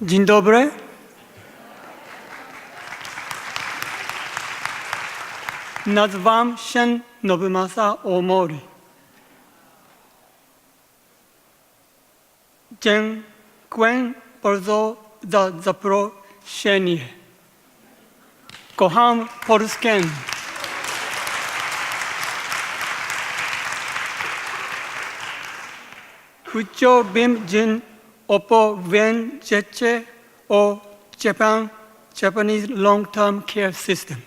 Dzień dobry. Nazywam się Nobumasa Ohmori. Dziękuję bardzo za zaproszenie. Kocham Polskę. Chciałbym dziś opowiedzieć o Japanese long-term care system.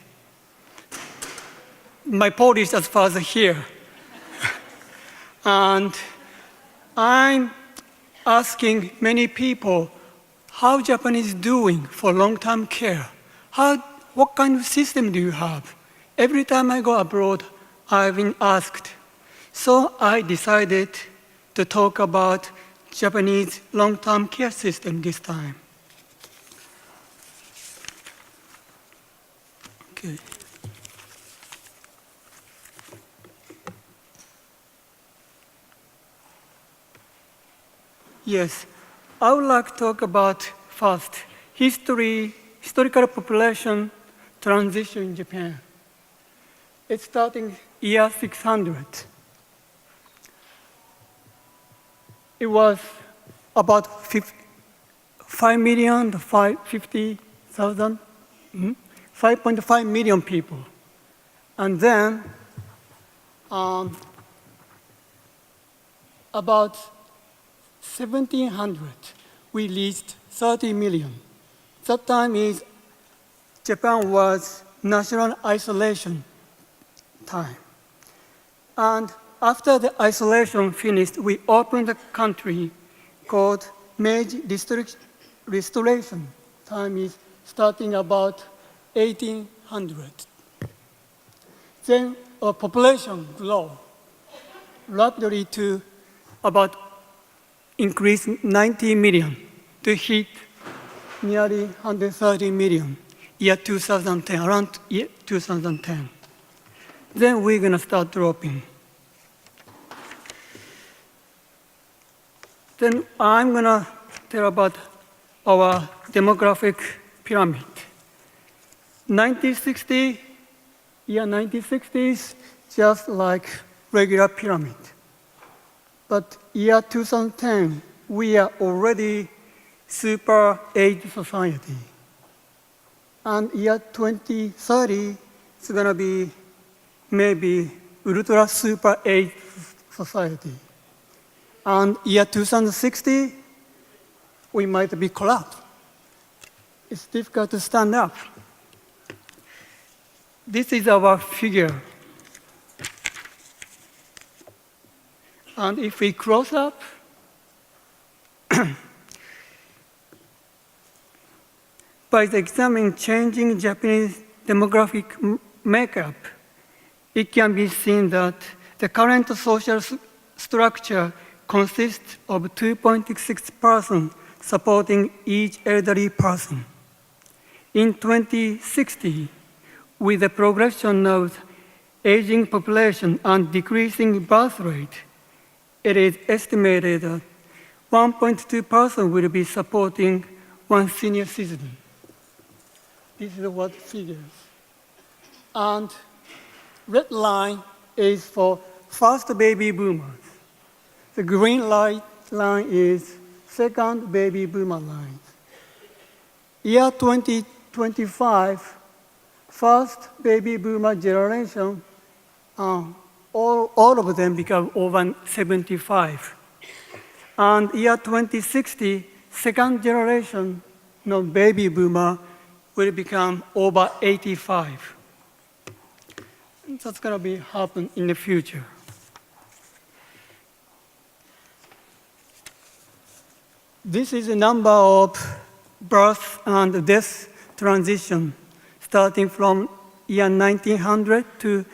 My Polish as far as here. And I'm asking many people how Japanese doing for long-term care. What kind of system do you have? Every time I go abroad, I've been asked. So I decided to talk about Japanese long-term care system this time. Okay. Yes, I would like to talk about first historical population transition in Japan. It's starting year 600. It was about 5 million to 50,000, 5.5 million people. And then about 1700, we reached 30 million. That time is Japan was national isolation time. And after the isolation finished, we opened a country called Meiji Restoration. Time is starting about 1800. Then our population grew rapidly to about increase 90 million to hit nearly 130 million year 2010, around year 2010. Then we're gonna start dropping. Then I'm gonna tell about our demographic pyramid. 1960, year 1960s, just like regular pyramid. But year 2010, we are already super age society. And year 2030, it's gonna be maybe ultra super age society. And year 2060, we might be collapsed. It's difficult to stand up. This is our figure. And if we close up, by examining changing Japanese demographic makeup, it can be seen that the current social structure consists of 2.6 persons supporting each elderly person. In 2060, with the progression of aging population and decreasing birth rate, it is estimated that 1.2 persons will be supporting one senior citizen. This is what figures. And red line is for first baby boomers. The green line is second baby boomer line. Year 2025, first baby boomer generation, all of them become over 75. And year 2060, second generation, baby boomer, will become over 85. And that's gonna be happen in the future. This is the number of birth and death transition starting from year 1900 to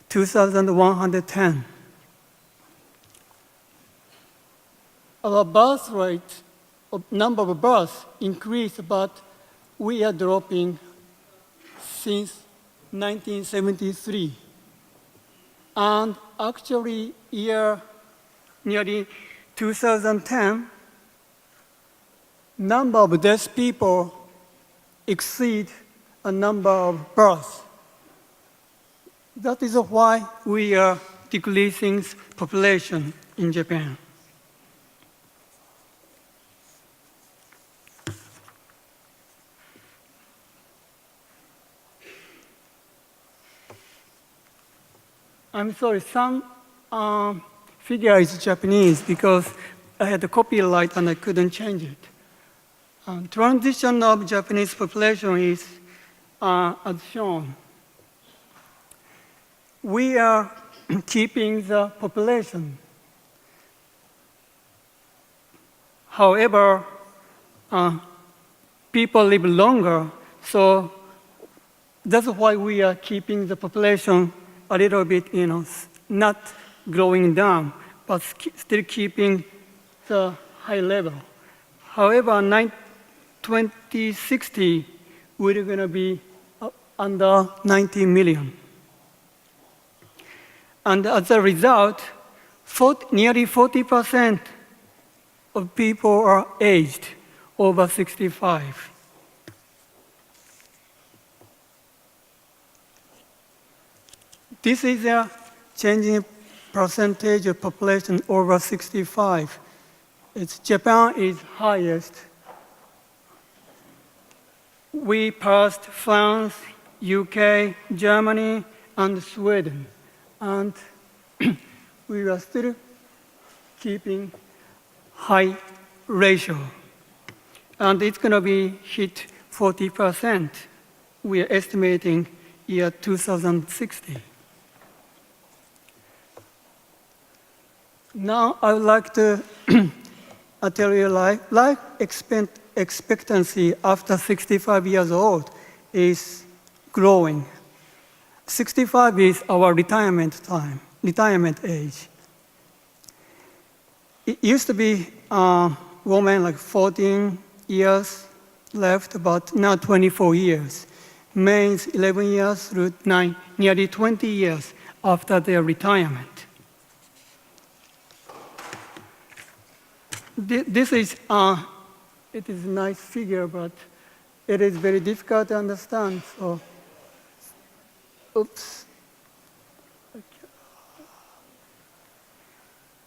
2110. Our birth rate, number of births increased, but we are dropping since 1973. And actually, year nearly 2010, number of deaf people exceed a number of births. That is why we are decreasing population in Japan. I'm sorry, some figure is Japanese because I had the copyright and I couldn't change it. Transition of Japanese population is as shown. We are keeping the population. However, people live longer, so that's why we are keeping the population a little bit, not growing down, but still keeping the high level. However, 2060, we're going to be under 90 million. And as a result, nearly 40% of people are aged over 65. This is a changing percentage of population over 65. Japan is highest. We passed France, UK, Germany, and Sweden. And we are still keeping high ratio. And it's going to be hit 40%. We are estimating year 2060. Now I would like to tell you life expectancy after 65 years old is growing. 65 is our retirement age. It used to be women like 14 years left, but now 24 years. Men 11 years through 9, nearly 20 years after their retirement. This is, it is a nice figure, but it is very difficult to understand. So, oops.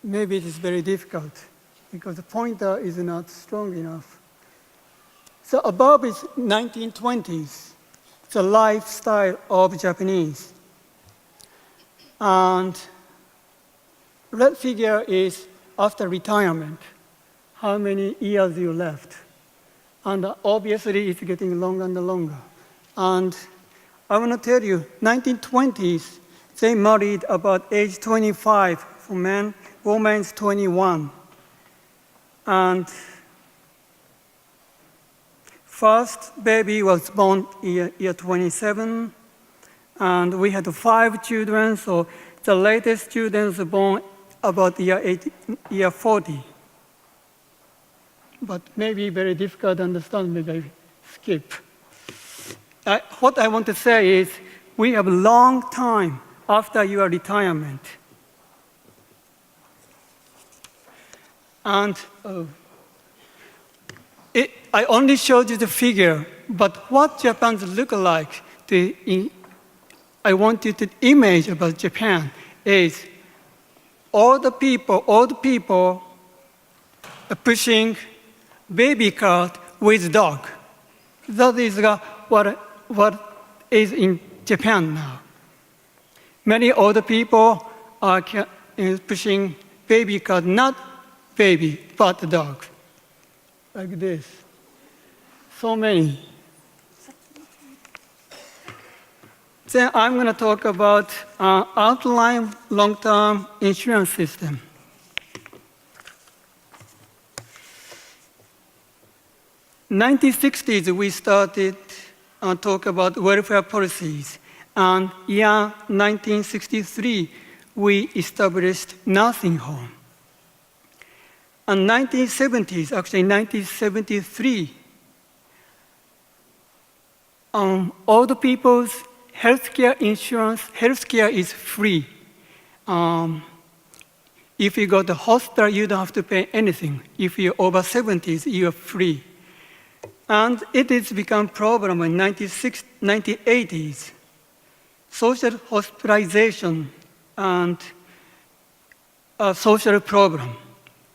Maybe it is very difficult because the pointer is not strong enough. So above is 1920s, the lifestyle of Japanese. And red figure is after retirement, how many years you left. And obviously it's getting longer and longer. And I want to tell you, 1920s, they married about age 25 for men, women's 21. And first baby was born year 27, and we had 5 children, so the latest children were born about year 40. But maybe very difficult to understand, maybe I skip. What I want to say is, we have a long time after your retirement. And I only showed you the figure, but what Japan looks like, I want you to image about Japan is all the people are pushing baby cart with dog. That is what is in Japan now. Many older people are pushing baby cart, not baby, but dog, like this. So many. Then I'm going to talk about outline long-term insurance system. In the 1960s, we started talk about welfare policies. And year 1963, we established nursing home. And 1970s, actually 1973, all the people's healthcare insurance, healthcare is free. If you go to hospital, you don't have to pay anything. If you're over 70s, you're free. And it has become a problem in 1980s. Social hospitalization and a social problem.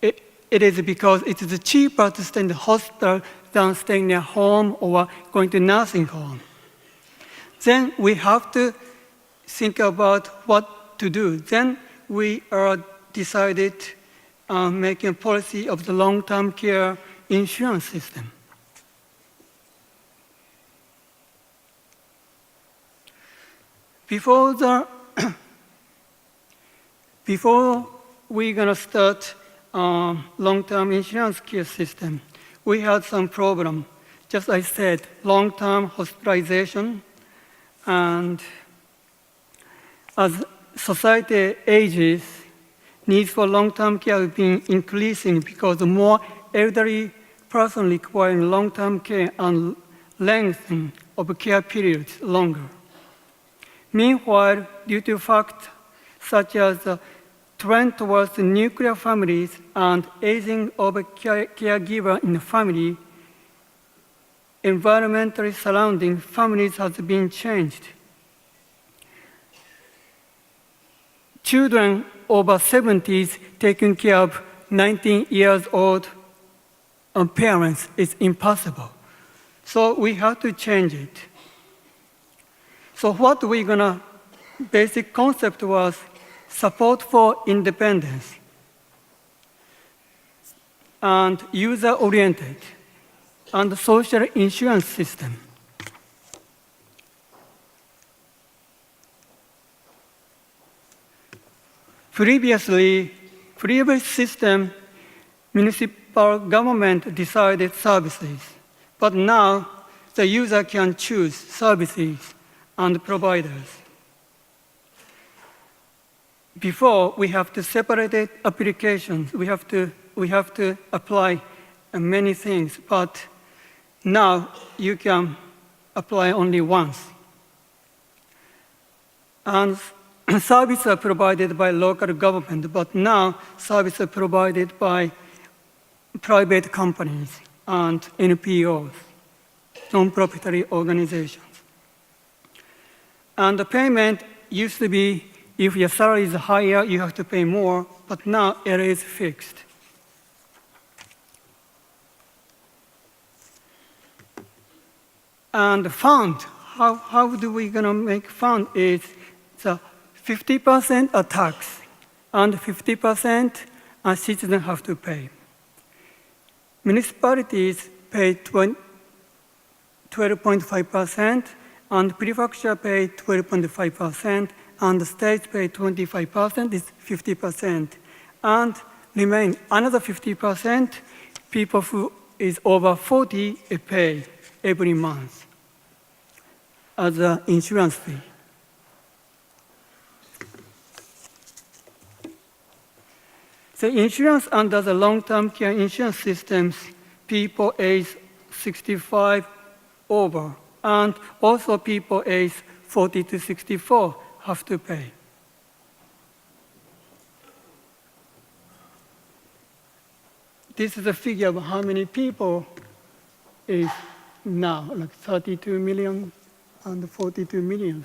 It is because it is cheaper to stay in the hospital than staying at home or going to nursing home. Then we have to think about what to do. Then we decided making a policy of the long-term care insurance system. Before we're gonna start long-term insurance care system, we had some problem. Just as I said, long-term hospitalization, and as society ages, needs for long-term care have been increasing because the more elderly person requiring long-term care and length of care periods longer. Meanwhile, due to facts such as the trend towards nuclear families and aging of a caregiver in the family, environmentally surrounding families has been changed. Children over 70s taking care of 19 years old parents is impossible. So we have to change it. So what we're gonna, basic concept was support for independence and user-oriented and social insurance system. Previous system, municipal government decided services, but now the user can choose services and providers. Before, we have to separate applications. We have to apply many things, but now you can apply only once. And services are provided by local government, but now services are provided by private companies and NPOs, non-profit organizations. And the payment used to be, if your salary is higher, you have to pay more, but now it is fixed. And the fund, how do we gonna make fund is the 50% are tax, and 50% citizens have to pay. Municipalities pay 12.5%, and prefecture pay 12.5%, and the states pay 25%, is 50%. And remain another 50%, people who is over 40 pay every month as an insurance fee. The insurance under the long-term care insurance systems, people age 65 over, and also people age 40 to 64 have to pay. This is a figure of how many people is now, like 32 million and 42 million.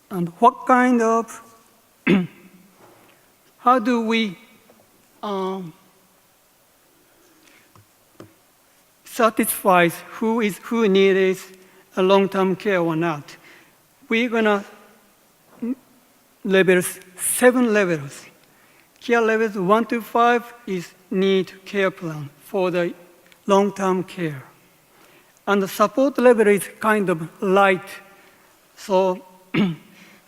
And what kind of, how do we satisfy who needs a long-term care or not? We're gonna levels 7 levels. Care levels 1 to 5 is need care plan for the long-term care. And the support level is kind of light. So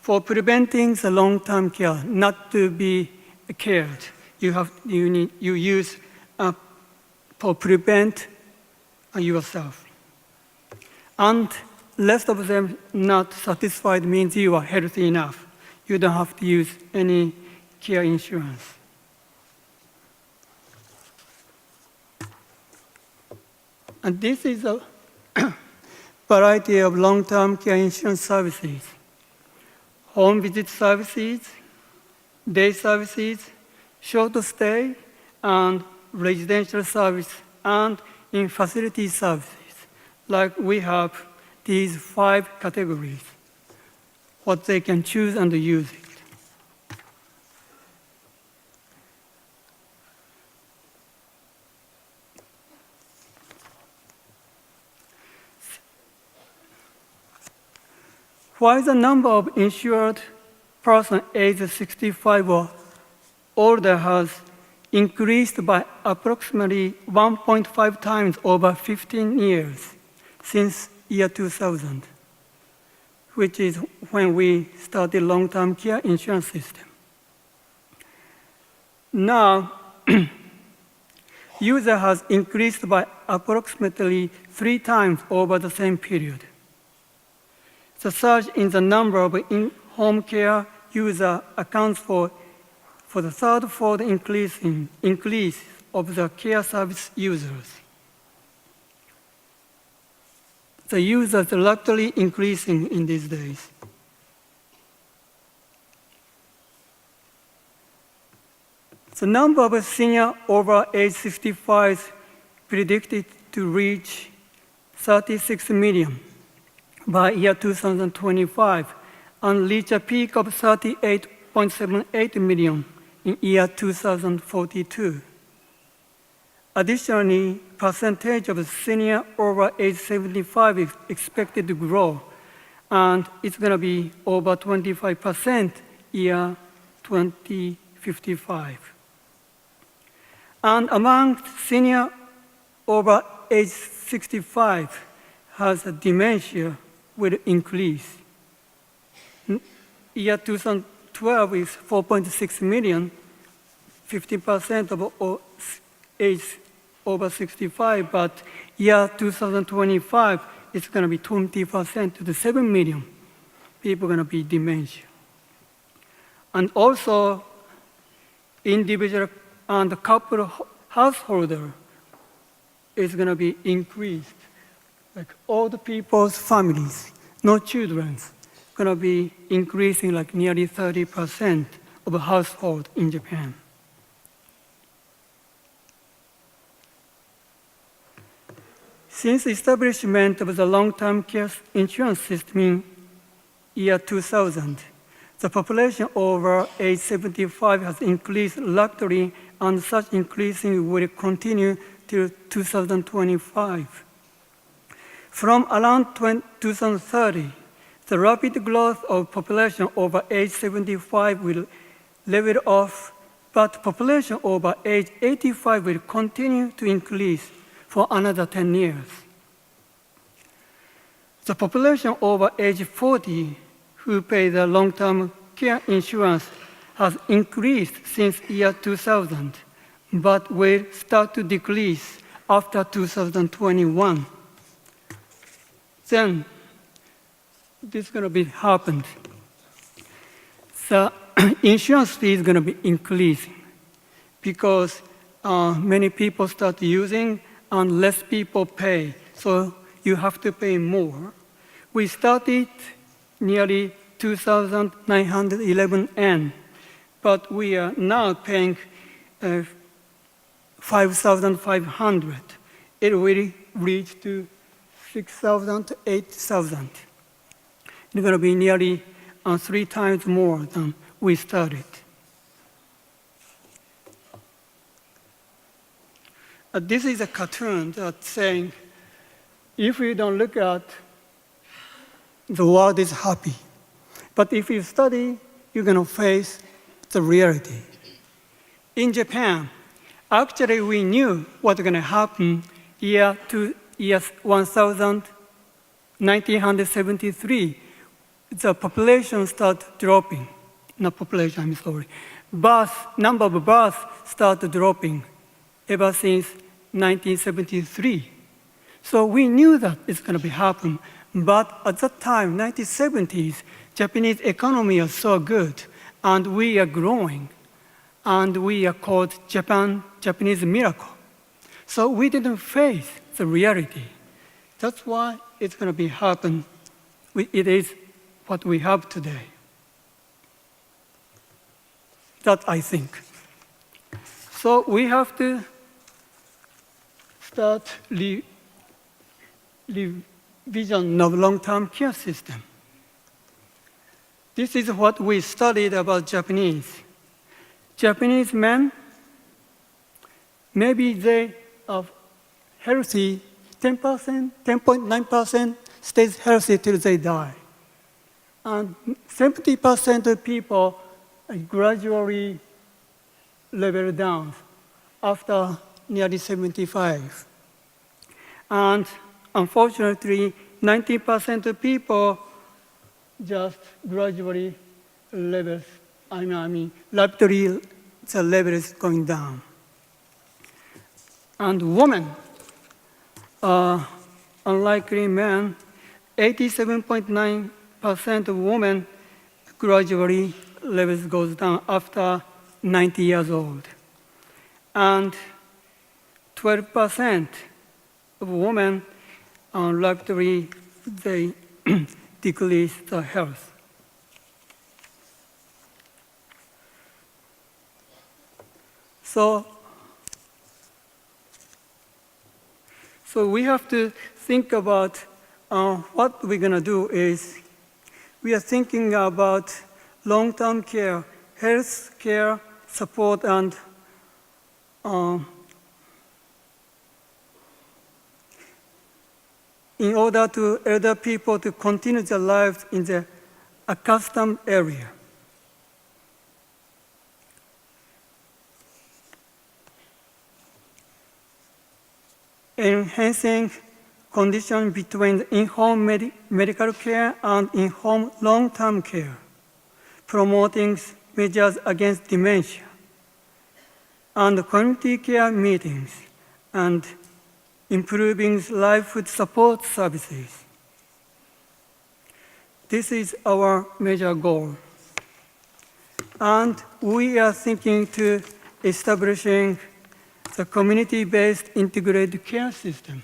for preventing the long-term care not to be cared, you use for prevent yourself. And rest of them not satisfied means you are healthy enough. You don't have to use any care insurance. And this is a variety of long-term care insurance services. Home visit services, day services, short stay, and residential service and in facility services. Like we have these 5 categories, what they can choose and use it. While the number of insured persons aged 65 or older has increased by approximately 1.5 times over 15 years since year 2000, which is when we started long-term care insurance system. Now, user has increased by approximately 3 times over the same period. The surge in the number of in-home care user accounts for the third-fold increase of the care service users. The users are rapidly increasing in these days. The number of seniors over age 65 predicted to reach 36 million by year 2025 and reach a peak of 38.78 million in year 2042. Additionally, percentage of senior over age 75 is expected to grow, and it's going to be over 25% year 2055. And among senior over age 65 has a dementia will increase. Year 2012 is 4.6 million, 50% of age over 65, but year 2025, it's going to be 20% to the 7 million people going to be dementia. And also, individual and couple householder is going to be increased. Like old people's families, no children, going to be increasing like nearly 30% of a household in Japan. Since the establishment of the long-term care insurance system in year 2000, the population over age 75 has increased rapidly, and such increasing will continue till 2025. From around 2030, the rapid growth of population over age 75 will level off, but population over age 85 will continue to increase for another 10 years. The population over age 40 who pay the long-term care insurance has increased since year 2000, but will start to decrease after 2021. Then, this is going to be happened. The insurance fee is going to be increasing because many people start using and less people pay, so you have to pay more. We started nearly 2,911 yen, but we are now paying 5,500. It will reach to 6,000 to 8,000. It's going to be nearly 3 times more than we started. This is a cartoon that's saying, if you don't look at, the world is happy. But if you study, you're going to face the reality. In Japan, actually we knew what's going to happen year 1973. The population started dropping. Not population, I'm sorry. Number of births started dropping ever since 1973. So we knew that it's going to be happen. But at that time, 1970s, Japanese economy is so good, and we are growing, and we are called Japanese miracle. So we didn't face the reality. That's why it's going to be happen. It is what we have today. That I think. So we have to start revision of long-term care system. This is what we studied about Japanese. Japanese men, maybe they are healthy, 10%, 10.9% stays healthy till they die. And 70% of people gradually level down after nearly 75. And unfortunately, 90% of people just gradually levels, rapidly the level is going down. And women, unlikely men, 87.9% of women gradually levels goes down after 90 years old. And 12% of women rapidly they decrease the health. So we have to think about what we're going to do is we are thinking about long-term care, health care, support, and in order to elder people to continue their lives in the accustomed area. Enhancing conditions between in-home medical care and in-home long-term care, promoting measures against dementia, and community care meetings, and improving livelihood support services. This is our major goal. And we are thinking to establishing the community-based integrated care system.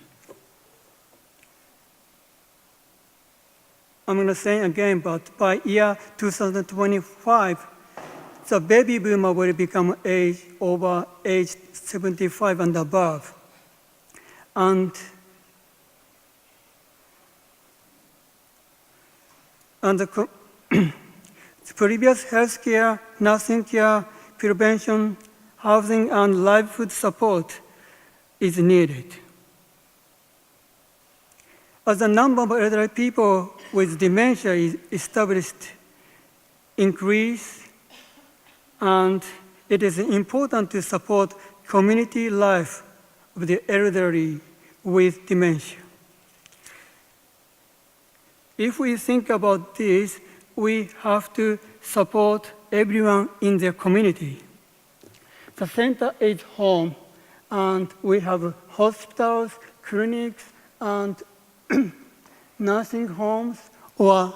I'm going to say again, but by year 2025, the baby boomer will become over age 75 and above. And the previous health care, nursing care, prevention, housing, and livelihood support is needed. As the number of elderly people with dementia is established increase, and it is important to support community life of the elderly with dementia. If we think about this, we have to support everyone in the community. The center is home, and we have hospitals, clinics, and nursing homes or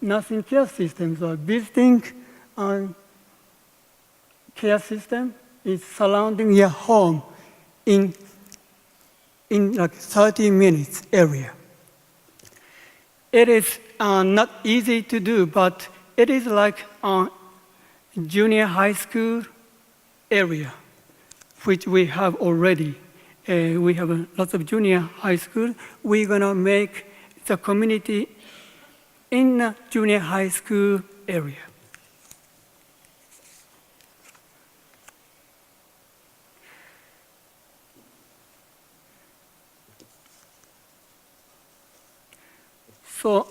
nursing care systems or visiting care system is surrounding your home in like 30 minutes area. It is not easy to do, but it is like a junior high school area, which we have already. We have lots of junior high school. We're gonna make the community in a junior high school area. So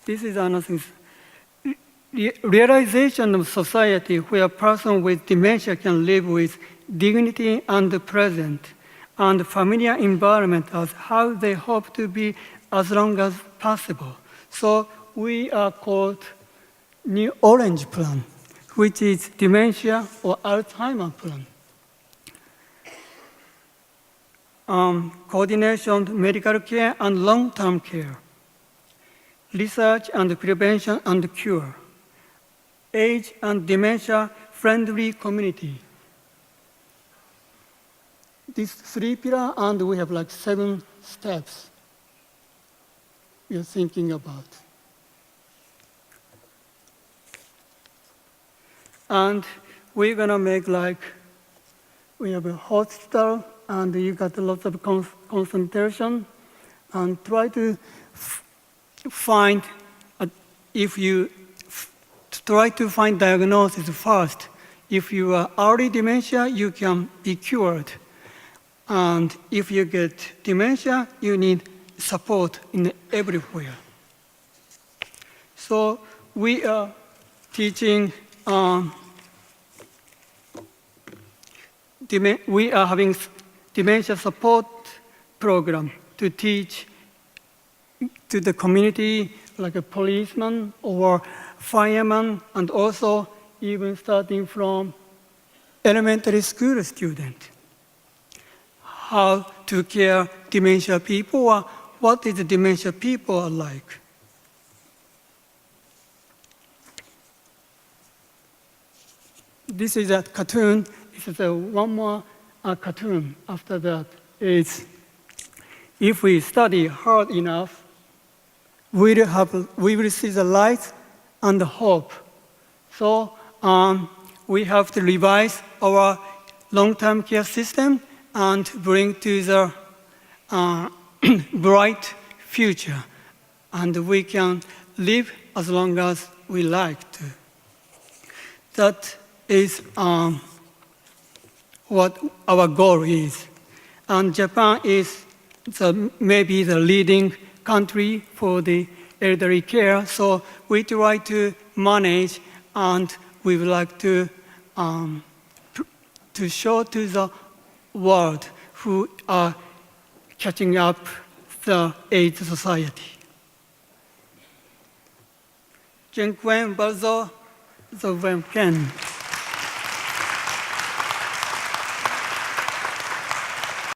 this is another thing. Realization of society where a person with dementia can live with dignity and present, and familiar environment as how they hope to be as long as possible. So we are called New Orange Plan, which is dementia or Alzheimer plan. Coordination, medical care, and long-term care. Research and prevention and cure. Age and dementia-friendly community. These 3 pillars, and we have like 7 steps we are thinking about. And we're gonna make like, we have a hospital, and you got lots of concentration, and try to find, try to find diagnosis first. If you are early dementia, you can be cured. And if you get dementia, you need support in everywhere. So we are teaching, we are having dementia support program to teach to the community, like a policeman or fireman, and also even starting from elementary school student. How to care dementia people, or what is the dementia people are like. This is a cartoon. This is one more cartoon after that. It's, if we study hard enough, we will see the light and the hope. So we have to revise our long-term care system and bring to the bright future. And we can live as long as we like to. That is what our goal is. And Japan is maybe the leading country for the elderly care, so we try to manage, and we would like to show to the world who are catching up the AIDS society. Dziękuję bardzo za uwagę.